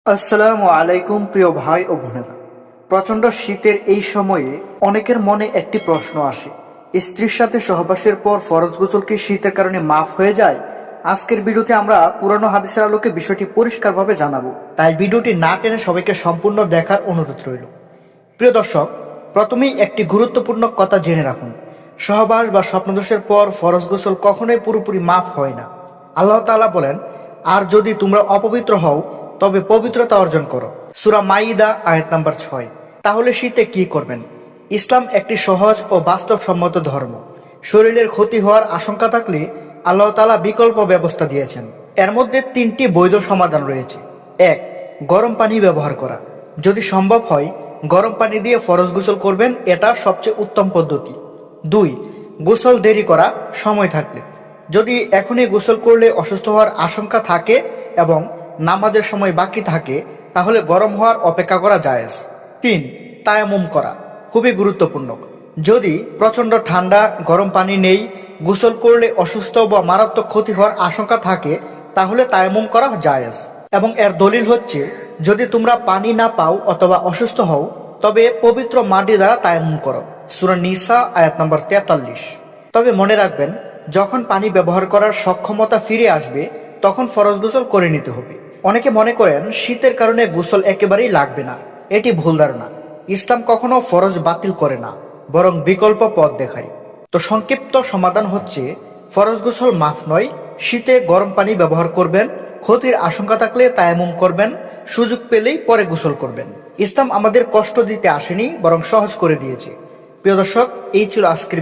আসসালামু আলাইকুম প্রিয় ভাই ও বোনেরা। প্রচণ্ড শীতের এই সময়ে অনেকের মনে একটি প্রশ্ন আসে, স্ত্রীর সাথে সহবাসের পর ফরজ গোসল কি শীতের কারণে মাফ হয়ে যায়? আজকের ভিডিওতে আমরা পুরানো হাদিসের আলোকে বিষয়টি পরিষ্কারভাবে জানাবো, তাই ভিডিওটি না টেনে সবাইকে সম্পূর্ণ দেখার অনুরোধ রইল। প্রিয় দর্শক, প্রথমেই একটি গুরুত্বপূর্ণ কথা জেনে রাখুন, সহবাস বা স্বপ্নদোষের পর ফরজ গোসল কখনোই পুরোপুরি মাফ হয় না। আল্লাহ তাআলা বলেন, আর যদি তোমরা অপবিত্র হও তবে পবিত্রতা অর্জন করো। সূরা মাইদা আয়াত নাম্বার 6। তাহলে শীতে কি করবেন? ইসলাম একটি সহজ ও বাস্তবসম্মত ধর্ম। শরীরের ক্ষতি হওয়ার আশঙ্কা থাকলে আল্লাহ তাআলা বিকল্প ব্যবস্থা দিয়েছেন। এর মধ্যে 3টি বৈধ সমাধান রয়েছে। 1. গরম পানি ব্যবহার করা। যদি সম্ভব হয় গরম পানি দিয়ে ফরজ গোসল করবেন, এটা সবচেয়ে উত্তম পদ্ধতি। 2. গোসল দেরি করা সময় থাকলে। যদি এখনই গোসল করলে অসুস্থ হওয়ার আশঙ্কা থাকে এবং নামাজের সময় বাকি থাকে, তাহলে গরম হওয়ার অপেক্ষা করা জায়েজ। 3. তায়াম্মুম করা খুবই গুরুত্বপূর্ণ। যদি প্রচন্ড ঠান্ডা, গরম পানি নেই, গোসল করলে অসুস্থ বা মারাত্মক ক্ষতি হওয়ার আশঙ্কা থাকে, তাহলে তায়াম্মুম করা জায়েজ। এবং এর দলিল হচ্ছে, যদি তোমরা পানি না পাও অথবা অসুস্থ হও তবে পবিত্র মাটি দ্বারা তায়াম্মুম করো। সূরা নিসা আয়াত নম্বর 43। তবে মনে রাখবেন, যখন পানি ব্যবহার করার সক্ষমতা ফিরে আসবে তখন ফরজ গোসল করে নিতে হবে। অনেকে মনে করেন শীতের কারণে গোসল একেবারেই লাগবে না। এটি ভুল ধারণা। ইসলাম কখনো ফরজ বাতিল করে না, বরং বিকল্প পথ দেখায়। তো সংক্ষিপ্ত সমাধান হচ্ছে, ফরজ গোসল মাফ নয়। শীতে গরম পানি ব্যবহার করবেন, ক্ষতির আশঙ্কা থাকলে তায়াম্মুম করবেন, সুযোগ পেলেই পরে গোসল করবেন। ইসলাম আমাদের কষ্ট দিতে আসেনি, বরং সহজ করে দিয়েছে। প্রিয় দর্শক, এই ছিল আজকের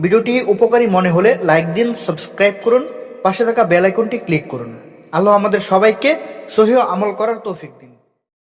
ভিডিওটি উপকারী মনে হলে লাইক দিন, সাবস্ক্রাইব করুন, পাশে থাকা বেল আইকনটি ক্লিক করুন। আল্লাহ আমাদের সবাইকে সহিহ আমল করার তৌফিক দিন।